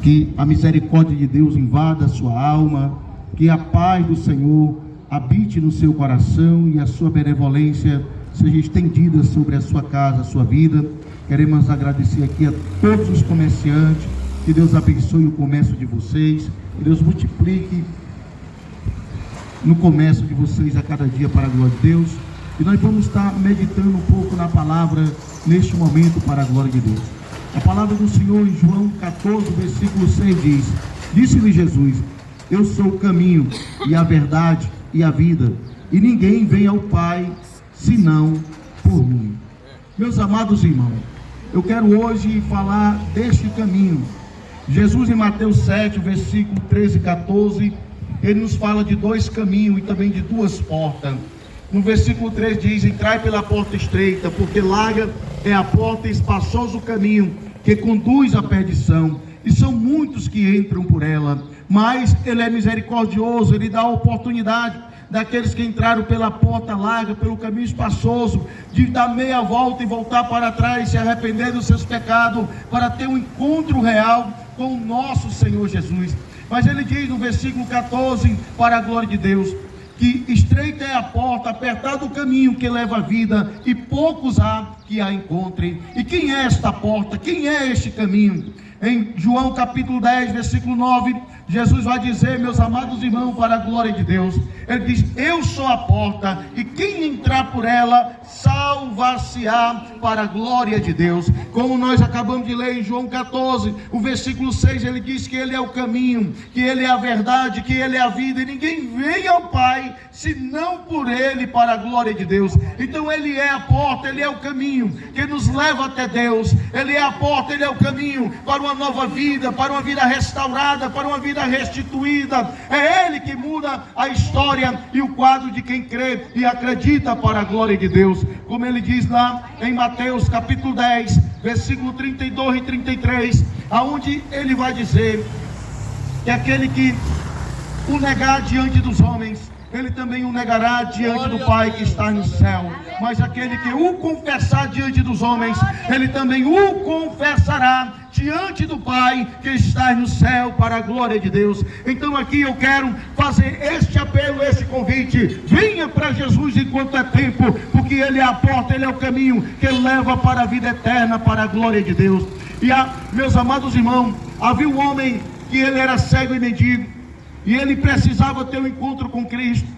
Que a misericórdia de Deus invada a sua alma, que a paz do Senhor habite no seu coração e a sua benevolência seja estendida sobre a sua casa, a sua vida. Queremos agradecer aqui a todos os comerciantes, que Deus abençoe o comércio de vocês, que Deus multiplique no comércio de vocês a cada dia para a glória de Deus. E nós vamos estar meditando um pouco na palavra neste momento para a glória de Deus. A palavra do Senhor em João 14, versículo 6 diz: Disse-lhe Jesus: Eu sou o caminho e a verdade e a vida, e ninguém vem ao Pai senão por mim. Meus amados irmãos, eu quero hoje falar deste caminho. Jesus em Mateus 7, versículo 13 e 14, ele nos fala de dois caminhos e também de duas portas. No versículo 3 diz: Entrai pela porta estreita, porque larga é a porta e espaçoso o caminho que conduz à perdição, e são muitos que entram por ela. Mas ele é misericordioso, ele dá a oportunidade daqueles que entraram pela porta larga, pelo caminho espaçoso, de dar meia volta e voltar para trás, se arrepender dos seus pecados, para ter um encontro real com o nosso Senhor Jesus. Mas ele diz no versículo 14, para a glória de Deus, que estreita é a porta, apertado o caminho que leva a vida, e poucos há que a encontrem. E quem é esta porta? Quem é este caminho? Em João capítulo 10, versículo 9, Jesus vai dizer, meus amados irmãos, para a glória de Deus, ele diz: Eu sou a porta, e quem entrar por ela, salvar-se-á para a glória de Deus. Como nós acabamos de ler em João 14, o versículo 6, ele diz que ele é o caminho, que ele é a verdade, que ele é a vida, e ninguém vem ao Pai, senão por ele, para a glória de Deus. Então ele é a porta, ele é o caminho, que nos leva até Deus. Ele é a porta, ele é o caminho, para uma nova vida, para uma vida restaurada, para uma vida restituída. É ele que muda a história e o quadro de quem crê e acredita, para a glória de Deus. Como ele diz lá em Mateus capítulo 10, versículo 32 e 33, aonde ele vai dizer que aquele que o negar diante dos homens, ele também o negará diante do Pai que está no céu. Mas aquele que o confessar diante dos homens, ele também o confessará diante do Pai que está no céu, para a glória de Deus. Então aqui eu quero fazer este apelo, este convite: venha para Jesus enquanto é tempo, porque ele é a porta, ele é o caminho que leva para a vida eterna, para a glória de Deus. E meus amados irmãos, havia um homem que ele era cego e mendigo, e ele precisava ter um encontro com Cristo.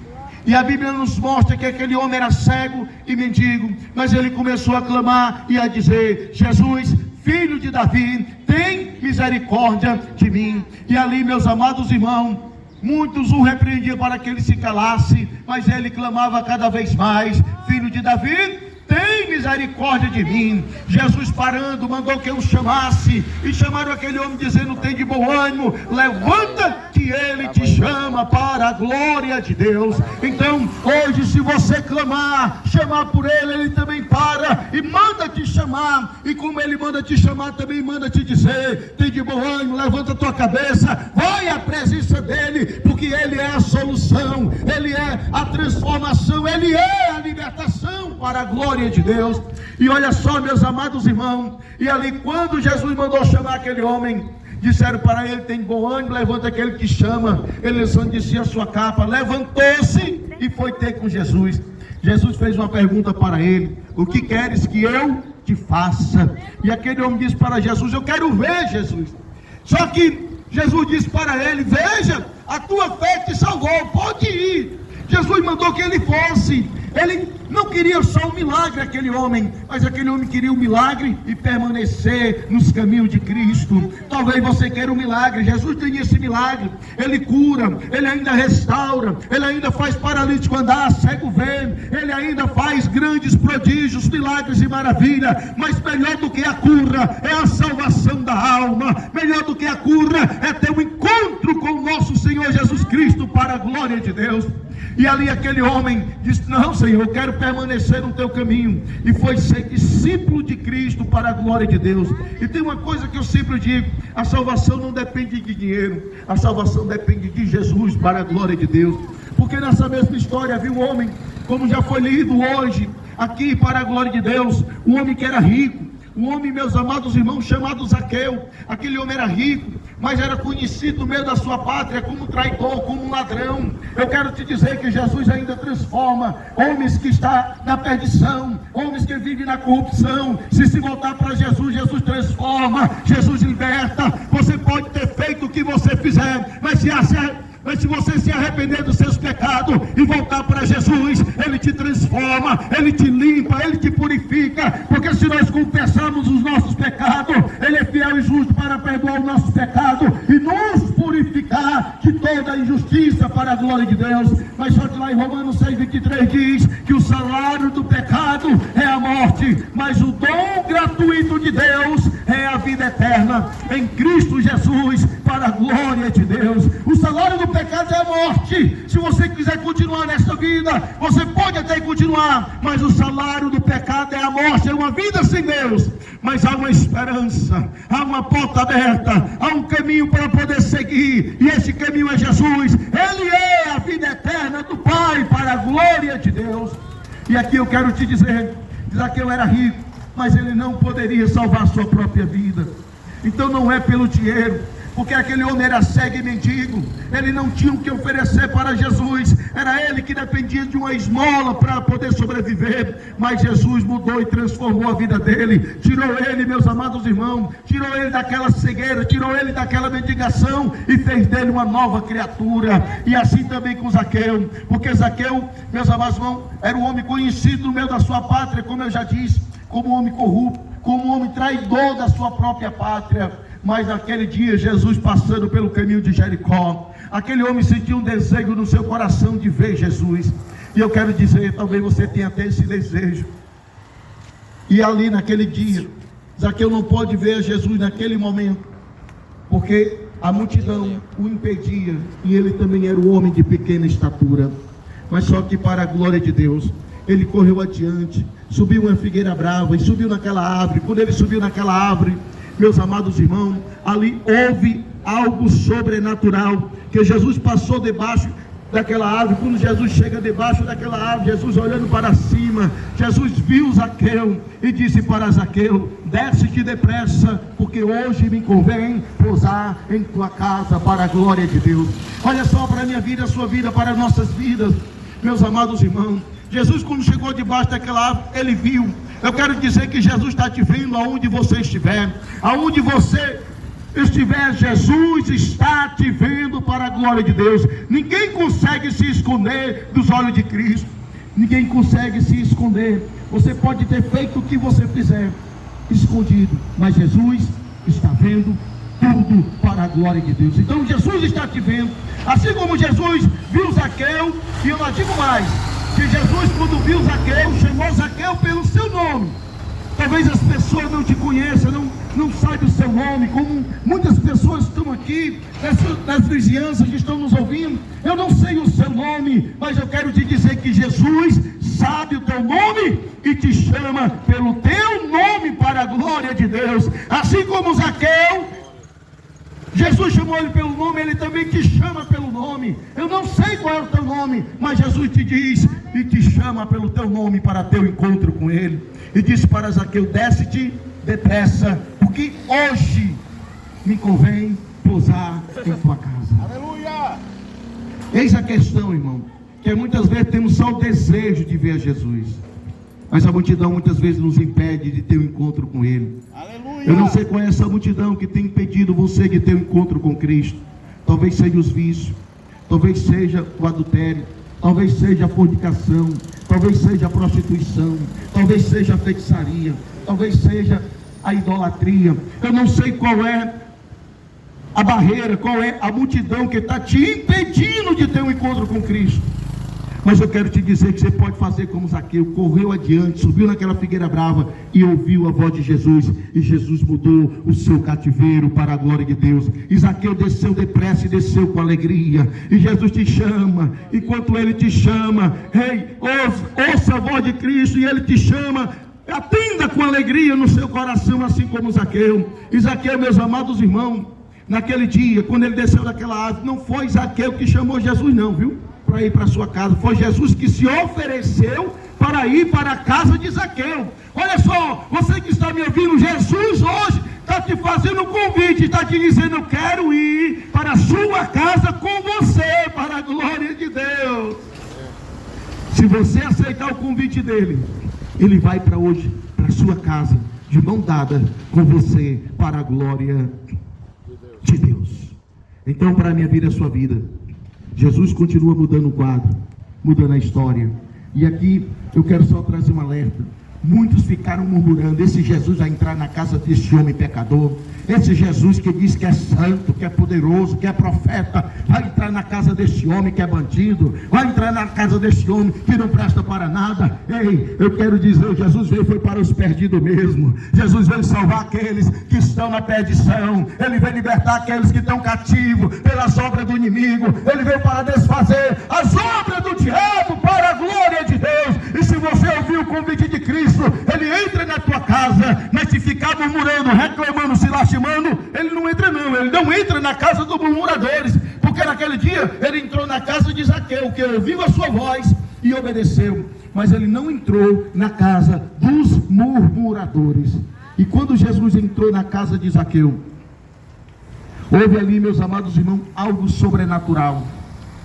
E a Bíblia nos mostra que aquele homem era cego e mendigo, mas ele começou a clamar e a dizer: Jesus, filho de Davi, tem misericórdia de mim. E ali, meus amados irmãos, muitos o repreendiam para que ele se calasse, mas ele clamava cada vez mais: filho de Davi, tem misericórdia de mim. Jesus, parando, mandou que eu chamasse, e chamaram aquele homem dizendo: tem de bom ânimo, levanta, que ele te chama, para a glória de Deus. Então hoje, se você clamar, chamar por ele, ele também para e manda te chamar. E como ele manda te chamar, também manda te dizer: tem de bom ânimo, levanta a tua cabeça, vai à presença dele, porque ele é a solução, ele é a transformação, ele é a libertação, para a glória de Deus. E olha só, meus amados irmãos, e ali quando Jesus mandou chamar aquele homem, disseram para ele: tem bom ânimo, levanta, aquele que chama. Ele lançando de si a sua capa, levantou-se e foi ter com Jesus. Jesus fez uma pergunta para ele: o que queres que eu te faça? E aquele homem disse para Jesus: eu quero ver, Jesus. Só que Jesus disse para ele: veja, a tua fé te salvou, pode ir. Jesus mandou que ele fosse. Ele não queria só um milagre, aquele homem, mas aquele homem queria um milagre e permanecer nos caminhos de Cristo. Talvez você queira um milagre. Jesus tem esse milagre. Ele cura, ele ainda restaura, ele ainda faz paralítico andar, cego ver, ele ainda faz grandes prodígios, milagres e maravilha. Mas melhor do que a cura é a salvação da alma. Melhor do que a cura é ter um encontro com o nosso Senhor Jesus Cristo, para a glória de Deus. E ali aquele homem disse: não, Senhor, eu quero permanecer no teu caminho. E foi ser discípulo de Cristo, para a glória de Deus. E tem uma coisa que eu sempre digo: a salvação não depende de dinheiro, a salvação depende de Jesus, para a glória de Deus. Porque nessa mesma história havia um homem, como já foi lido hoje aqui, para a glória de Deus, um homem que era rico. Um homem, meus amados irmãos, chamado Zaqueu. Aquele homem era rico, mas era conhecido no meio da sua pátria como traidor, como um ladrão. Eu quero te dizer que Jesus ainda transforma homens que estão na perdição, homens que vivem na corrupção. Se voltar para Jesus, Jesus transforma, Jesus liberta. Você pode ter feito o que você fizer, mas se você se arrepender dos seus pecados e voltar para Jesus, Ele te transforma, Ele te limpa, Ele te purifica. Porque se nós confessarmos os nossos pecados, Ele é fiel e justo para perdoar os nossos pecados e nos purificar de toda injustiça para a glória de Deus. Mas só que lá em Romanos 6,23 diz que o salário do pecado é a morte, mas o dom gratuito de Deus é a vida eterna em Cristo Jesus, para a glória de Deus. O salário do pecado é a morte. Se você quiser continuar nesta vida, você pode até continuar, mas o salário do pecado é a morte, é uma vida sem Deus. Mas há uma esperança, há uma porta aberta, há um caminho para poder seguir, e esse caminho é Jesus. Ele é a vida eterna do Pai, para a glória de Deus. E aqui eu quero te dizer, Zaqueu era rico, mas ele não poderia salvar sua própria vida. Então não é pelo dinheiro, porque aquele homem era cego e mendigo, ele não tinha o que oferecer para Jesus, era ele que dependia de uma esmola para poder sobreviver. Mas Jesus mudou e transformou a vida dele, tirou ele, meus amados irmãos, tirou ele daquela cegueira, tirou ele daquela mendigação e fez dele uma nova criatura. E assim também com Zaqueu, porque Zaqueu, meus amados irmãos, era um homem conhecido no meio da sua pátria, como eu já disse, como um homem corrupto, como um homem traidor da sua própria pátria. Mas naquele dia, Jesus passando pelo caminho de Jericó, aquele homem sentiu um desejo no seu coração de ver Jesus. E eu quero dizer, talvez você tenha até esse desejo. E ali naquele dia, Zaqueu não pode ver Jesus naquele momento, porque a multidão o impedia, e ele também era um homem de pequena estatura. Mas só que para a glória de Deus, ele correu adiante, subiu uma figueira brava e subiu naquela árvore. Quando ele subiu naquela árvore, meus amados irmãos, ali houve algo sobrenatural, que Jesus passou debaixo daquela árvore. Quando Jesus chega debaixo daquela árvore, Jesus olhando para cima, Jesus viu Zaqueu e disse para Zaqueu: desce-te depressa, porque hoje me convém pousar em tua casa, para a glória de Deus. Olha só para a minha vida, a sua vida, para as nossas vidas, meus amados irmãos. Jesus, quando chegou debaixo daquela árvore, ele viu. Eu quero dizer que Jesus está te vendo aonde você estiver. Aonde você estiver, Jesus está te vendo, para a glória de Deus. Ninguém consegue se esconder dos olhos de Cristo. Ninguém consegue se esconder. Você pode ter feito o que você fizer escondido, mas Jesus está vendo tudo, para a glória de Deus. Então Jesus está te vendo. Assim como Jesus viu Zaqueu, e eu não digo mais, que Jesus, quando viu Zaqueu, chamou Zaqueu pelo seu nome. Talvez as pessoas não te conheçam, não saibam o seu nome, como muitas pessoas estão aqui, nas vizinhanças que estão nos ouvindo. Eu não sei o seu nome, mas eu quero te dizer que Jesus sabe o teu nome e te chama pelo teu nome, para a glória de Deus. Assim como Zaqueu, Jesus chamou ele pelo nome, ele também te chama pelo nome. Eu não sei qual é o teu nome, mas Jesus te diz e te chama pelo teu nome para teu encontro com ele. E disse para Zaqueu: desce-te depressa, porque hoje me convém pousar em tua casa. Aleluia! Eis a questão, irmão, que muitas vezes temos só o desejo de ver Jesus, mas a multidão muitas vezes nos impede de ter um encontro com ele. Aleluia! Eu não sei qual é essa multidão que tem impedido você de ter um encontro com Cristo. Talvez seja os vícios, talvez seja o adultério, talvez seja a fornicação, talvez seja a prostituição, talvez seja a feitiçaria, talvez seja a idolatria. Eu não sei qual é a barreira, qual é a multidão que está te impedindo de ter um encontro com Cristo. Mas eu quero te dizer que você pode fazer como Zaqueu, correu adiante, subiu naquela figueira brava e ouviu a voz de Jesus, e Jesus mudou o seu cativeiro, para a glória de Deus. E Zaqueu desceu depressa e desceu com alegria, e Jesus te chama. Enquanto ele te chama, ei, ouça a voz de Cristo, e ele te chama. Atenda com alegria no seu coração, assim como Zaqueu. E Zaqueu, meus amados irmãos, naquele dia, quando ele desceu daquela árvore, não foi Zaqueu que chamou Jesus não, viu? Para ir para a sua casa. Foi Jesus que se ofereceu para ir para a casa de Zaqueu. Olha só, você que está me ouvindo, Jesus hoje está te fazendo um convite, está te dizendo: eu quero ir para a sua casa com você, para a glória de Deus. Se você aceitar o convite dele, ele vai para hoje, para a sua casa, de mão dada com você, para a glória de Deus. Então, para a minha vida e a sua vida, Jesus continua mudando o quadro, mudando a história. E aqui eu quero só trazer um alerta. Muitos ficaram murmurando: esse Jesus vai entrar na casa desse homem pecador, esse Jesus que diz que é santo, que é poderoso, que é profeta, vai entrar na casa desse homem que é bandido, vai entrar na casa desse homem que não presta para nada. Ei, eu quero dizer, Jesus veio foi para os perdidos mesmo. Jesus veio salvar aqueles que estão na perdição. Ele veio libertar aqueles que estão cativos pelas obras do inimigo. Ele veio para desfazer as obras do diabo para a glória de Deus. E se você ouvir o convite de Cristo, ele entra na tua casa. Mas se ficar murmurando, reclamando, se lastimando, ele não entra não. Ele não entra na casa dos murmuradores, porque naquele dia ele entrou na casa de Zaqueu, que ouviu a sua voz e obedeceu. Mas ele não entrou na casa dos murmuradores. E quando Jesus entrou na casa de Zaqueu, houve ali, meus amados irmãos, algo sobrenatural.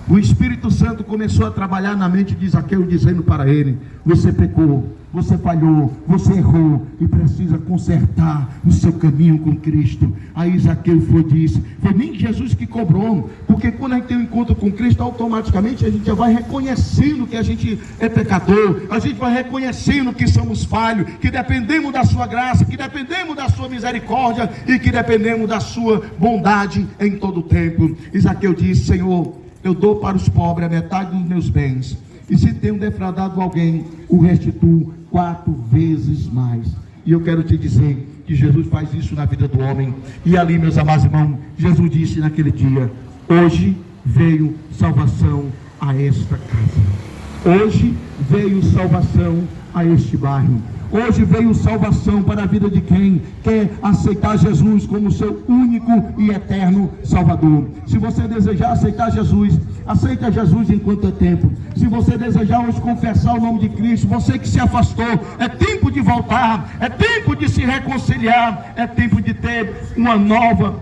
O Espírito Santo começou a trabalhar na mente de Zaqueu, dizendo para ele: você pecou, você falhou, você errou e precisa consertar o seu caminho com Cristo. Aí Zaqueu disse, foi nem Jesus que cobrou, porque quando a gente tem um encontro com Cristo, automaticamente a gente já vai reconhecendo que a gente é pecador, a gente vai reconhecendo que somos falhos, que dependemos da sua graça, que dependemos da sua misericórdia e que dependemos da sua bondade em todo o tempo. E Zaqueu disse: Senhor, eu dou para os pobres a metade dos meus bens, e se tenho defraudado alguém, o restituo 4 vezes mais. E eu quero te dizer que Jesus faz isso na vida do homem. E ali, meus amados irmãos, Jesus disse naquele dia: hoje veio salvação a esta casa, hoje veio salvação a este bairro, hoje veio salvação para a vida de quem quer aceitar Jesus como seu único e eterno Salvador. Se você desejar aceitar Jesus, aceita Jesus enquanto é tempo. Se você desejar hoje confessar o nome de Cristo, você que se afastou, é tempo de voltar, é tempo de se reconciliar, é tempo de ter uma nova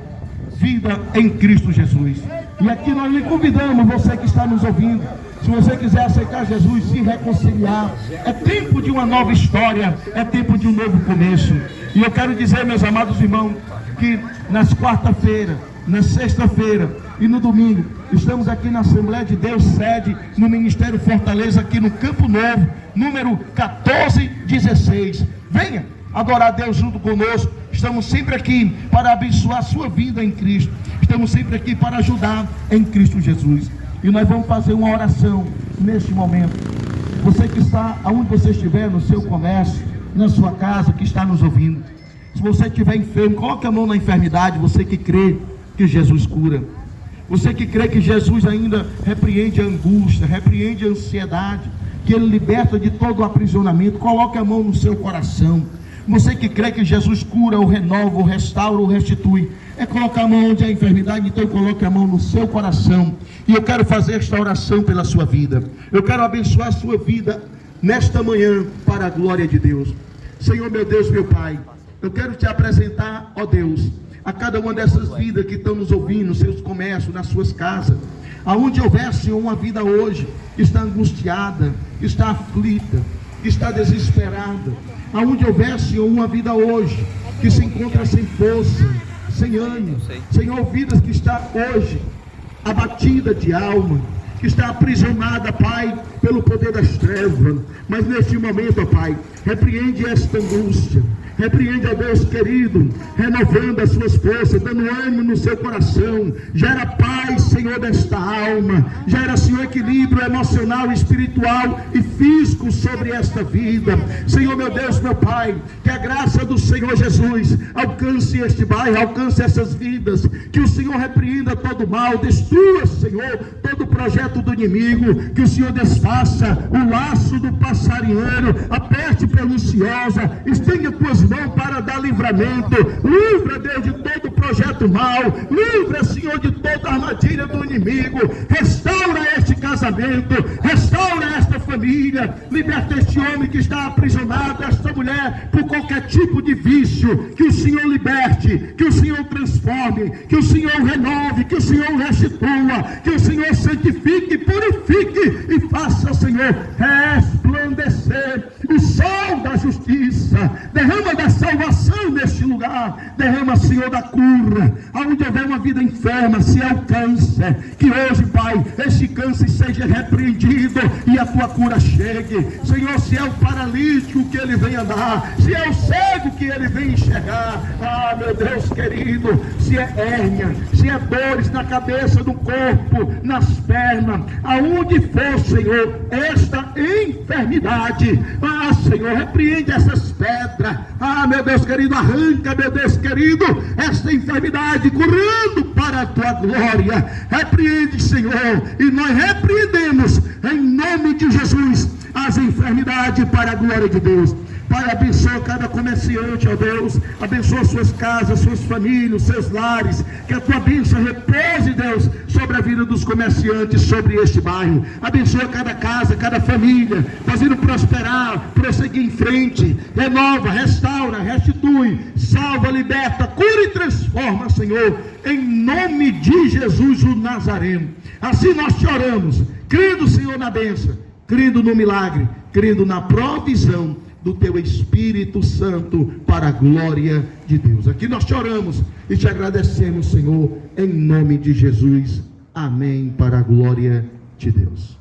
vida em Cristo Jesus. E aqui nós lhe convidamos, você que está nos ouvindo, se você quiser aceitar Jesus, se reconciliar, é tempo de uma nova história, é tempo de um novo começo. E eu quero dizer, meus amados irmãos, que nas quarta-feira, na sexta-feira e no domingo, estamos aqui na Assembleia de Deus, sede no Ministério Fortaleza, aqui no Campo Novo, número 1416. Venha adorar a Deus junto conosco. Estamos sempre aqui para abençoar a sua vida em Cristo. Estamos sempre aqui para ajudar em Cristo Jesus. E nós vamos fazer uma oração neste momento. Você que está, aonde você estiver, no seu comércio, na sua casa, que está nos ouvindo, se você estiver enfermo, coloque a mão na enfermidade. Você que crê que Jesus cura, você que crê que Jesus ainda repreende a angústia, repreende a ansiedade, que Ele liberta de todo o aprisionamento, coloque a mão no seu coração. Você que crê que Jesus cura, ou renova, ou restaura, ou restitui, é colocar a mão onde é a enfermidade. Então coloque a mão no seu coração. E eu quero fazer esta oração pela sua vida. Eu quero abençoar a sua vida nesta manhã para a glória de Deus. Senhor, meu Deus, meu Pai, eu quero te apresentar, ó Deus, a cada uma dessas vidas que estão nos ouvindo, nos seus comércios, nas suas casas, aonde houver, Senhor, uma vida hoje que está angustiada, que está aflita, que está desesperada, aonde houver, Senhor, uma vida hoje que se encontra sem força, sem ânimo, Senhor, vidas que está hoje abatida de alma, que está aprisionada, Pai, pelo poder das trevas, mas neste momento, ó Pai, repreende esta angústia, repreende, ó Deus querido, renovando as suas forças, dando ânimo no seu coração, gera paz, Senhor, desta alma, gera, Senhor, equilíbrio emocional, espiritual e físico sobre esta vida. Senhor, meu Deus, meu Pai, que a graça do Senhor Jesus alcance este bairro, alcance essas vidas, que o Senhor repreenda todo mal, destrua, Senhor, todo projeto do inimigo, que o Senhor desfaça o laço do passarinheiro, aperte perniciosa, estenda tuas mãos para dar livramento, livra, Deus, de todo projeto mal, livra, Senhor, de toda armadilha do inimigo, restaura este casamento, restaura esta família, família, liberta este homem que está aprisionado, esta mulher, por qualquer tipo de vício. Que o Senhor liberte, que o Senhor transforme, que o Senhor renove, que o Senhor restitua, que o Senhor santifique, purifique e faça, Senhor, resplandecer o sol da justiça. Derrama da salvação neste lugar, derrama, Senhor, da cura, aonde houver uma vida enferma, se é o câncer, que hoje, Pai, este câncer seja repreendido e a tua cura chegue. Senhor, se é o paralítico, que ele venha andar, se é o cego, que ele venha enxergar. Ah, meu Deus querido, se é hérnia, se é dores na cabeça, do corpo, nas pernas, aonde for, Senhor, esta enfermidade, ah, Senhor, repreende essas pedras. Ah, meu Deus querido, arranca, meu Deus querido, esta enfermidade, curando para a tua glória. Repreende, Senhor, e nós repreendemos em nome de Jesus as enfermidades para a glória de Deus. Pai, abençoa cada comerciante, ó Deus, abençoa suas casas, suas famílias, seus lares, que a tua bênção repouse, Deus, sobre a vida dos comerciantes, sobre este bairro. Abençoa cada casa, cada família, fazendo prosperar, prosseguir em frente, renova, restaura, restitui, salva, liberta, cura e transforma, Senhor, em nome de Jesus o Nazareno. Assim nós te oramos, crendo, Senhor, na bênção, crendo no milagre, crendo na provisão do teu Espírito Santo, para a glória de Deus. Aqui nós te oramos e te agradecemos, Senhor, em nome de Jesus. Amém, para a glória de Deus.